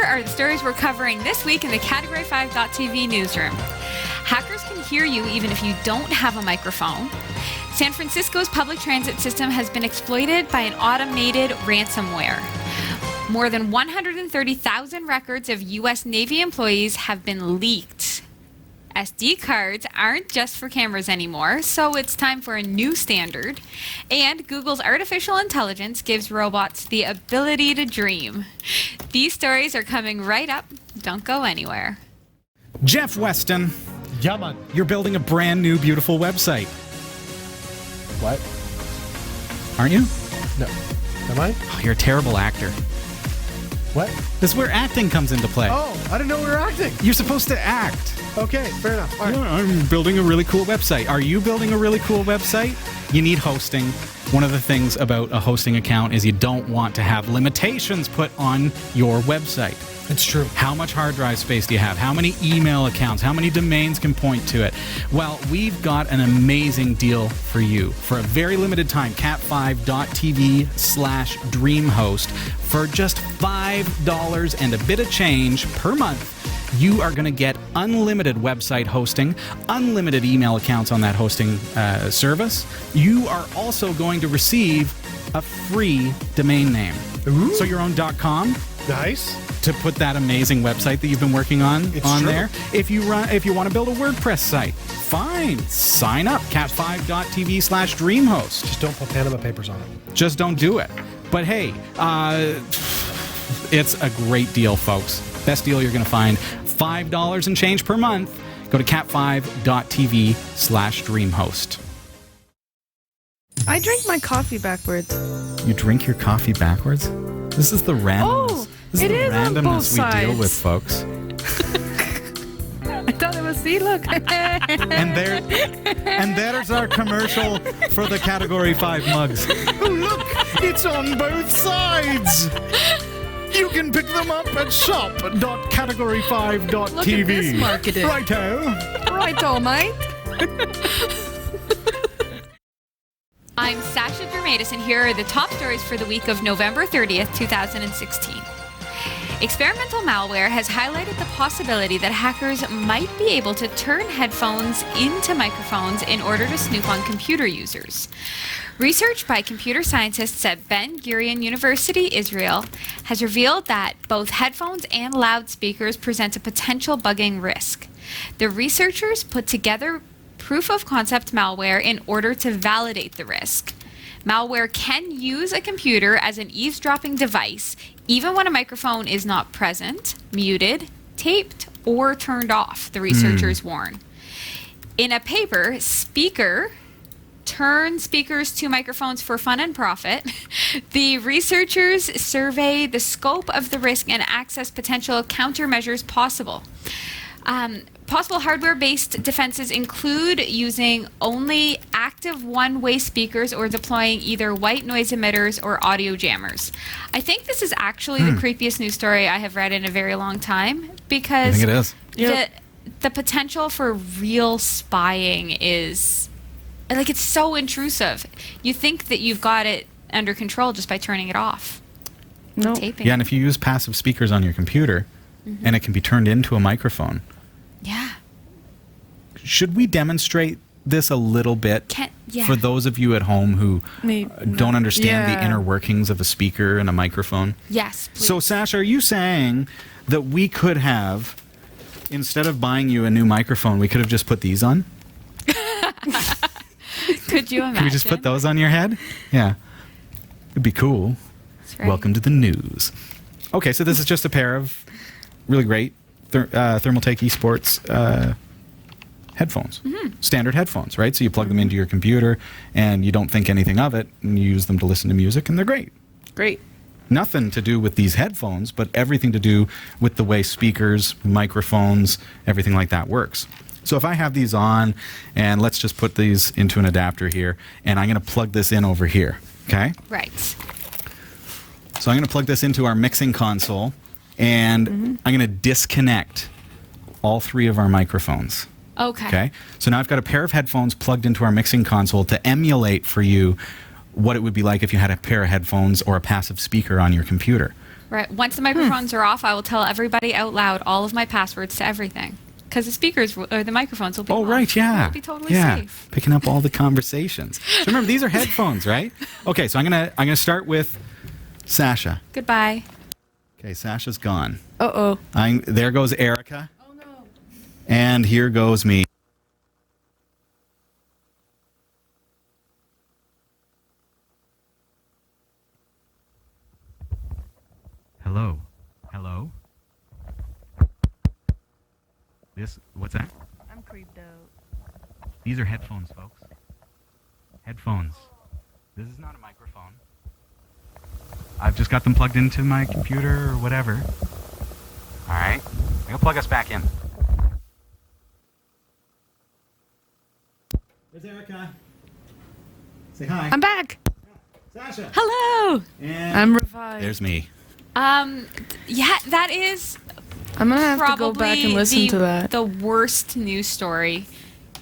are the stories we're covering this week in the Category 5.tv newsroom. Hackers can hear you even if you don't have a microphone. San Francisco's public transit system has been exploited by an automated ransomware. More than 130,000 records of U.S. Navy employees have been leaked. SD cards aren't just for cameras anymore, so it's time for a new standard. And Google's artificial intelligence gives robots the ability to dream. These stories are coming right up. Don't go anywhere. Jeff Weston, Yeah, man. you're building a brand new, beautiful website, What? aren't you? No. Am I? Oh, you're a terrible actor. What? This is where acting comes into play. Oh, I didn't know we were acting. You're supposed to act. Okay, fair enough. All right. Yeah, I'm building a really cool website. Are you building a really cool website? You need hosting. One of the things about a hosting account is you don't want to have limitations put on your website. It's true. How much hard drive space do you have? How many email accounts? How many domains can point to it? Well, we've got an amazing deal for you. For a very limited time, cat5.tv/dreamhost. For just $5 and a bit of change per month, you are going to get unlimited website hosting, unlimited email accounts on that hosting service. You are also going to receive a free domain name. Ooh. So your own .com Nice. to put that amazing website that you've been working on It's on true. there. If you want to build a WordPress site, fine. Sign up, cat5.tv/dreamhost. Just don't put Panama Papers on it. Just don't do it. But hey, it's a great deal, folks. Best deal you're going to find. $5 and change per month. Go to cat5.tv/dreamhost. I drink my coffee backwards. You drink your coffee backwards? This is the randomness. Oh, this it the is on both randomness we deal sides. with, folks. I thought it was, see, look. And there's our commercial for the Category 5 mugs. Oh, look, it's on both sides. You can pick them up at shop.category5.tv. Look at this marketing. Righto. Righto, mate. I'm Sasha Dermatis, and here are the top stories for the week of November 30th, 2016. Experimental malware has highlighted the possibility that hackers might be able to turn headphones into microphones in order to snoop on computer users. Research by computer scientists at Ben Gurion University, Israel, has revealed that both headphones and loudspeakers present a potential bugging risk. The researchers put together proof-of-concept malware in order to validate the risk. Malware can use a computer as an eavesdropping device, even when a microphone is not present, muted, taped, or turned off, the researchers warn. In a paper, Turn Speakers to Microphones for Fun and Profit, the researchers survey the scope of the risk and access potential countermeasures possible. Possible hardware-based defenses include using only active one-way speakers or deploying either white noise emitters or audio jammers. I think this is actually the creepiest news story I have read in a very long time, because I think it is. the potential for real spying is, like, it's so intrusive. You think that you've got it under control just by turning it off. No. Taping. Yeah, and if you use passive speakers on your computer, and it can be turned into a microphone. Yeah. Should we demonstrate this a little bit Yeah. for those of you at home who don't understand the Yeah. inner workings of a speaker and a microphone? Yes, please. So, Sasha, are you saying that we could have, instead of buying you a new microphone, we could have just put these on? Could you imagine? Could we just put those on your head? Yeah. It'd be cool. That's right. Welcome to the news. Okay, so this is just a pair of really great Thermaltake eSports headphones. Standard headphones, right? So you plug them into your computer and you don't think anything of it, and you use them to listen to music, and they're great. Great. Nothing to do with these headphones, but everything to do with the way speakers, microphones, everything like that works. So if I have these on, and let's just put these into an adapter here, and I'm going to plug this in over here, okay? Right. So I'm going to plug this into our mixing console, and I'm going to disconnect all three of our microphones. Okay. Okay? So now I've got a pair of headphones plugged into our mixing console to emulate for you what it would be like if you had a pair of headphones or a passive speaker on your computer. Right. Once the microphones are off, I will tell everybody out loud all of my passwords to everything. Because the speakers or the microphones will be off. Right, yeah. It'll be totally safe. Picking up all the conversations. So remember, these are headphones, right? Okay, so I'm gonna start with Sasha. Goodbye. Okay, Sasha's gone. Uh-oh. There goes Erica. Oh no. And here goes me. Hello. Hello. What's that? I'm creeped out. These are headphones, folks. Headphones. This is not a microphone. I've just got them plugged into my computer or whatever. All right. I'm going to plug us back in. There's Erica. Say hi. I'm back. Sasha. Hello. And I'm revived. there's me. Yeah, that is I'm going to have to probably go back and listen to that. the worst news story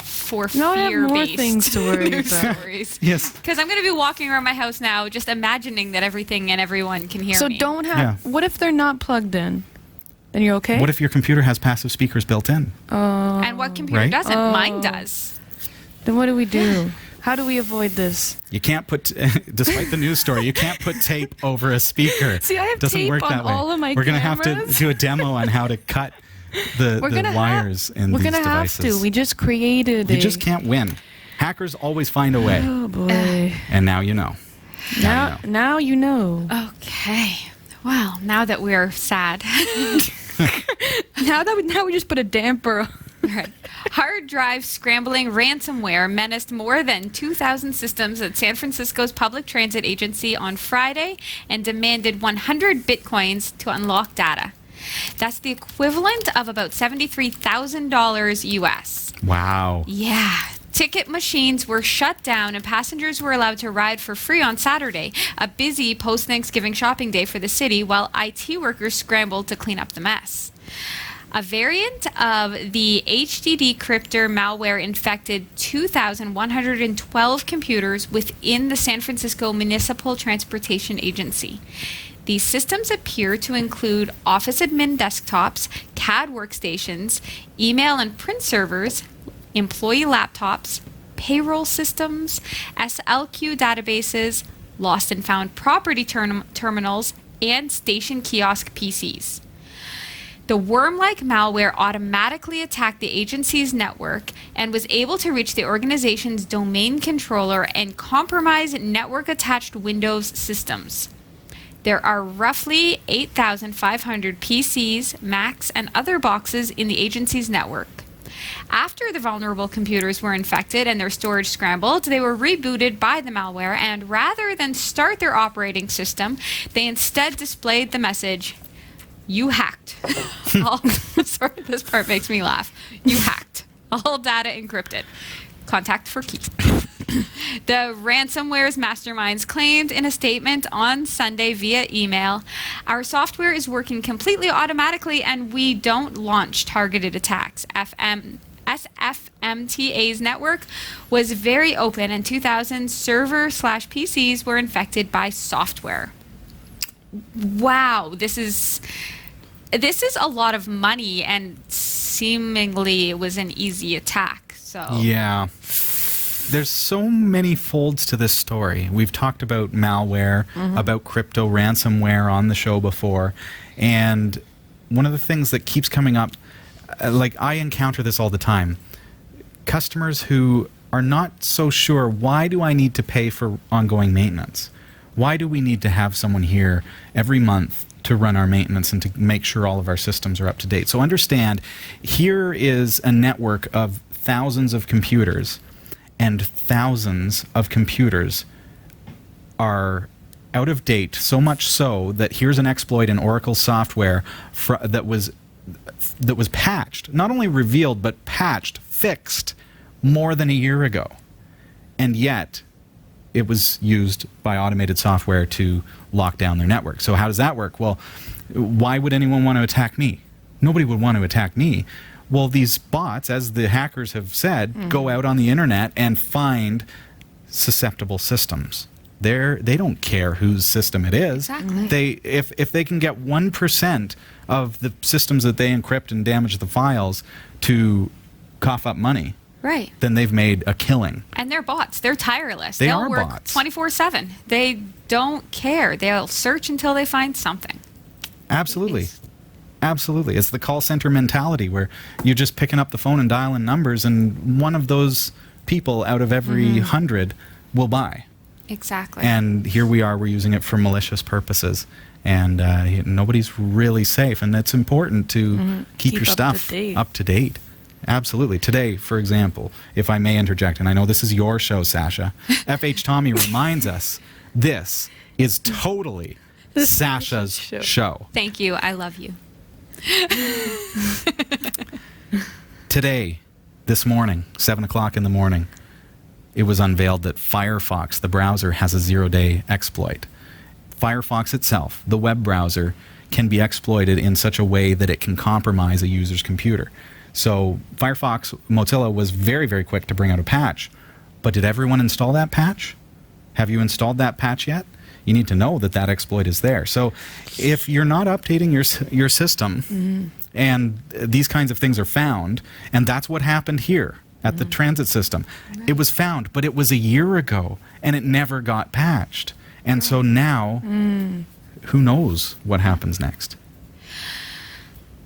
for No, I have more fear-based things to worry news about. stories. Yes. Because I'm going to be walking around my house now just imagining that everything and everyone can hear So me. don't have... Yeah. What if they're not plugged in? Then you're okay? What if your computer has passive speakers built in? And what computer Right? doesn't? Mine does. Then what do we do? How do we avoid this? You can't put, despite the news story, you can't put tape over a speaker. See, I have Doesn't tape work on that way. all of my We're gonna have to cameras. do a demo on how to cut the wires in We're these gonna devices. have to. We just created You a... just can't win. Hackers always find a way. Oh, boy. And now you know. Now you know. Okay. Well, now that we're sad. Now we just put a damper on. Right. Hard drive scrambling ransomware menaced more than 2,000 systems at San Francisco's public transit agency on Friday and demanded 100 bitcoins to unlock data. That's the equivalent of about $73,000 US. Wow. Yeah. Ticket machines were shut down and passengers were allowed to ride for free on Saturday, a busy post-Thanksgiving shopping day for the city, while IT workers scrambled to clean up the mess. A variant of the HDD crypter malware infected 2,112 computers within the San Francisco Municipal Transportation Agency. These systems appear to include office admin desktops, CAD workstations, email and print servers, employee laptops, payroll systems, SLQ databases, lost and found property terminals, and station kiosk PCs. The worm-like malware automatically attacked the agency's network and was able to reach the organization's domain controller and compromise network-attached Windows systems. There are roughly 8,500 PCs, Macs, and other boxes in the agency's network. After the vulnerable computers were infected and their storage scrambled, they were rebooted by the malware, and rather than start their operating system, they instead displayed the message, "You hacked." Sorry, this part makes me laugh. You hacked. All data encrypted. Contact for key. The ransomware's masterminds claimed in a statement on Sunday via email, "Our software is working completely automatically and we don't launch targeted attacks." SFMTA's network was very open and 2,000 server/PCs were infected by software. Wow, this is a lot of money, and seemingly it was an easy attack. So Yeah. There's so many folds to this story. We've talked about malware, about crypto ransomware on the show before, and one of the things that keeps coming up, like I encounter this all the time, customers who are not so sure, why do I need to pay for ongoing maintenance? Why do we need to have someone here every month to run our maintenance and to make sure all of our systems are up to date? So understand, here is a network of thousands of computers, and thousands of computers are out of date, so much so that here's an exploit in Oracle software that was patched, not only revealed, but patched, fixed more than a year ago. And yet, it was used by automated software to lock down their network. So how does that work? Well, why would anyone want to attack me? Nobody would want to attack me. Well, these bots, as the hackers have said, go out on the internet and find susceptible systems. They don't care whose system it is. Exactly. If they can get 1% of the systems that they encrypt and damage the files to cough up money, Right. then they've made a killing. And they're bots. They're tireless. They They'll are work bots. 24/7. They don't care. They'll search until they find something. Absolutely. Absolutely. It's the call center mentality where you're just picking up the phone and dialing numbers, and one of those people out of every 100 will buy. Exactly. And here we are, we're using it for malicious purposes. And nobody's really safe. And it's important to keep your Keep up to stuff date. up to date. Absolutely. Today, for example, if I may interject, and I know this is your show, Sasha, FH Tommy reminds us this is totally Sasha's show. Thank you. I love you. Today, this morning, 7 o'clock in the morning, it was unveiled that Firefox, the browser, has a 0-day exploit. Firefox itself, the web browser, can be exploited in such a way that it can compromise a user's computer. So Firefox, Mozilla was very, very quick to bring out a patch. But did everyone install that patch? Have you installed that patch yet? You need to know that that exploit is there. So if you're not updating your system and these kinds of things are found, and that's what happened here at the transit system. It was found, but it was a year ago, and it never got patched. And so now, who knows what happens next?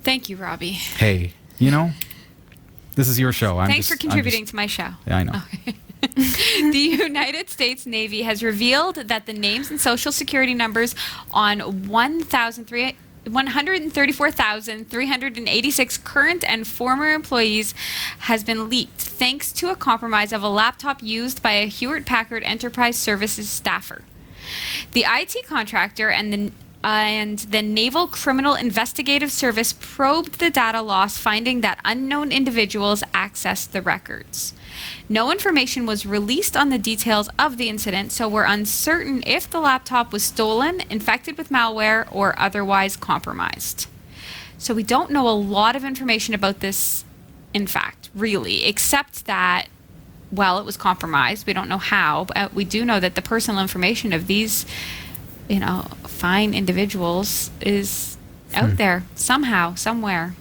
Thank you, Robbie. Hey, this is your show. Thanks for contributing to my show. Yeah, I know. The United States Navy has revealed that the names and social security numbers on 134,386 current and former employees has been leaked thanks to a compromise of a laptop used by a Hewlett-Packard Enterprise Services staffer. The IT contractor and the Naval Criminal Investigative Service probed the data loss, finding that unknown individuals accessed the records. No information was released on the details of the incident, so we're uncertain if the laptop was stolen, infected with malware, or otherwise compromised. So we don't know a lot of information about this, in fact, really, except that, well, it was compromised. We don't know how, but we do know that the personal information of these fine individuals is out there somehow, somewhere.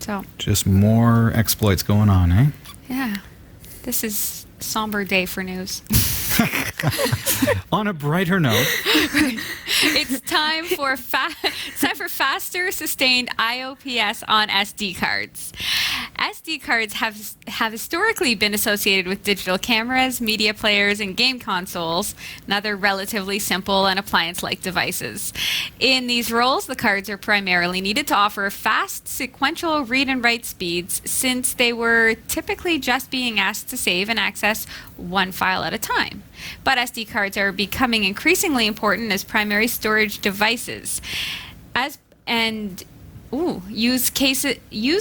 So Just more exploits going on, eh? yeah, this is a somber day for news. On a brighter note, It's time for faster, sustained IOPS on SD cards. SD cards have historically been associated with digital cameras, media players, and game consoles, and other relatively simple and appliance-like devices. In these roles, the cards are primarily needed to offer fast, sequential read and write speeds, since they were typically just being asked to save and access one file at a time. But SD cards are becoming increasingly important as primary storage devices, use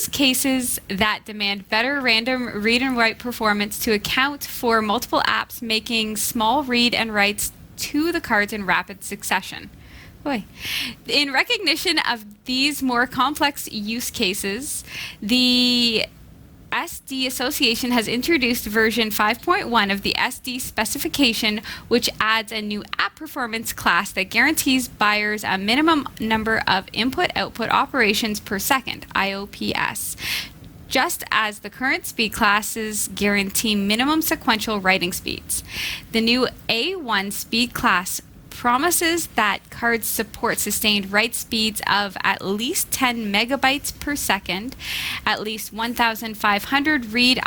cases that demand better random read and write performance to account for multiple apps making small read and writes to the cards in rapid succession. Boy. In recognition of these more complex use cases, the SD Association has introduced version 5.1 of the SD specification, which adds a new app performance class that guarantees buyers a minimum number of input-output operations per second, IOPS, just as the current speed classes guarantee minimum sequential writing speeds. The new A1 speed class promises that cards support sustained write speeds of at least 10 megabytes per second, at least 1,500 read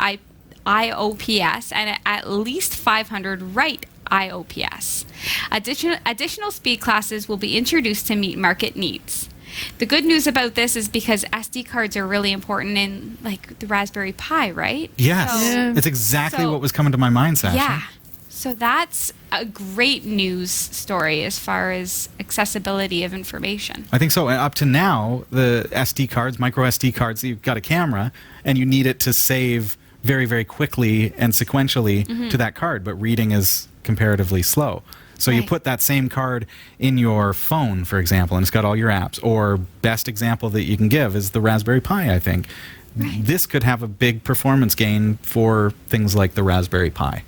IOPS, and at least 500 write IOPS. Additional speed classes will be introduced to meet market needs. The good news about this is because SD cards are really important in, like, the Raspberry Pi, right? yes, Yeah. it's exactly what was coming to my mind, Sasha. Yeah. So that's a great news story as far as accessibility of information. I think so. And up to now, the SD cards, micro SD cards, you've got a camera and you need it to save very, very quickly and sequentially to that card, but reading is comparatively slow. So you Right. put that same card in your phone, for example, and it's got all your apps. Or best example that you can give is the Raspberry Pi, I think. Right. This could have a big performance gain for things like the Raspberry Pi.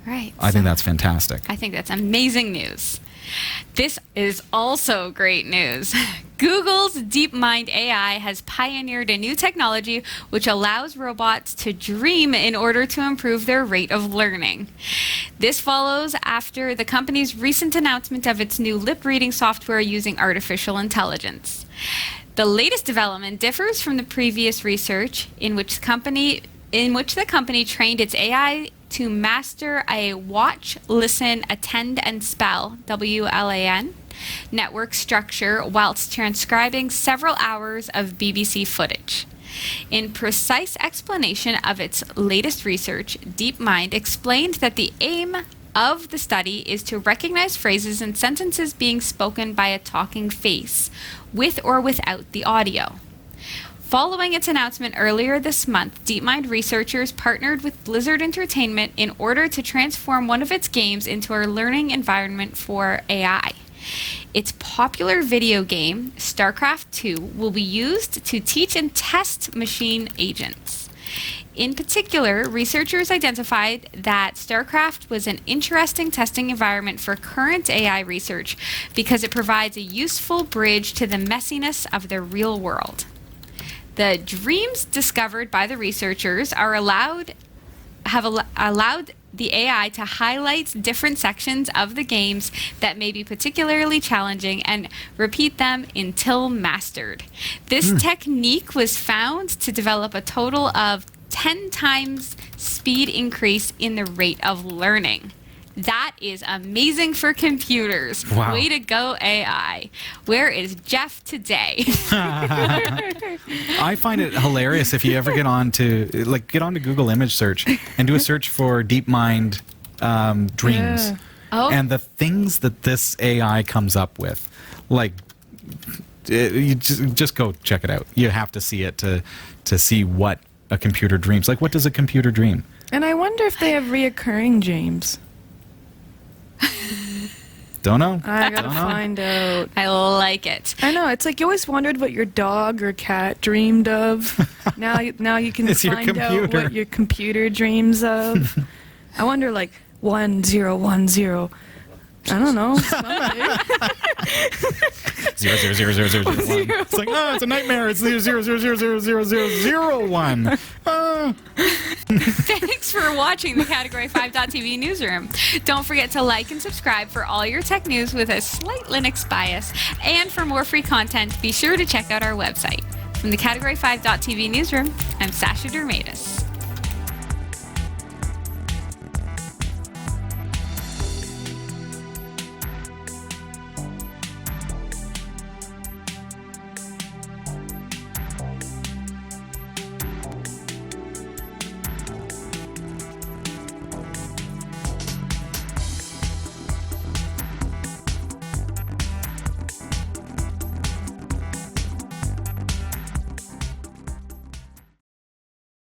Right. I think that's fantastic. I think that's amazing news. This is also great news. Google's DeepMind AI has pioneered a new technology which allows robots to dream in order to improve their rate of learning. This follows after the company's recent announcement of its new lip-reading software using artificial intelligence. The latest development differs from the previous research in which the company trained its AI to master a watch, listen, attend, and spell (WLAN) network structure whilst transcribing several hours of BBC footage. In precise explanation of its latest research, DeepMind explained that the aim of the study is to recognize phrases and sentences being spoken by a talking face, with or without the audio. Following its announcement earlier this month, DeepMind researchers partnered with Blizzard Entertainment in order to transform one of its games into a learning environment for AI. Its popular video game, StarCraft II, will be used to teach and test machine agents. In particular, researchers identified that StarCraft was an interesting testing environment for current AI research because it provides a useful bridge to the messiness of the real world. The dreams discovered by the researchers have allowed the AI to highlight different sections of the games that may be particularly challenging and repeat them until mastered. This technique was found to develop a total of 10 times speed increase in the rate of learning. That is amazing for computers. Wow. Way to go, AI. Where is Jeff today? I find it hilarious if you ever get onto Google image search and do a search for DeepMind dreams. Yeah. Oh. And the things that this AI comes up with, you just go check it out. You have to see it to see what a computer dreams. Like, what does a computer dream? And I wonder if they have reoccurring dreams. Don't know. I gotta find out. I like it. I know. It's like you always wondered what your dog or cat dreamed of. Now you can It's your find out computer. what your computer dreams of. I wonder, like 1010. I don't know. Somebody. 0000001. It's like, oh, it's a nightmare. It's 000000001. Thanks for watching the Category 5.tv newsroom. Don't forget to like and subscribe for all your tech news with a slight Linux bias. And for more free content, be sure to check out our website. From the Category 5.tv newsroom, I'm Sasha Dermatis.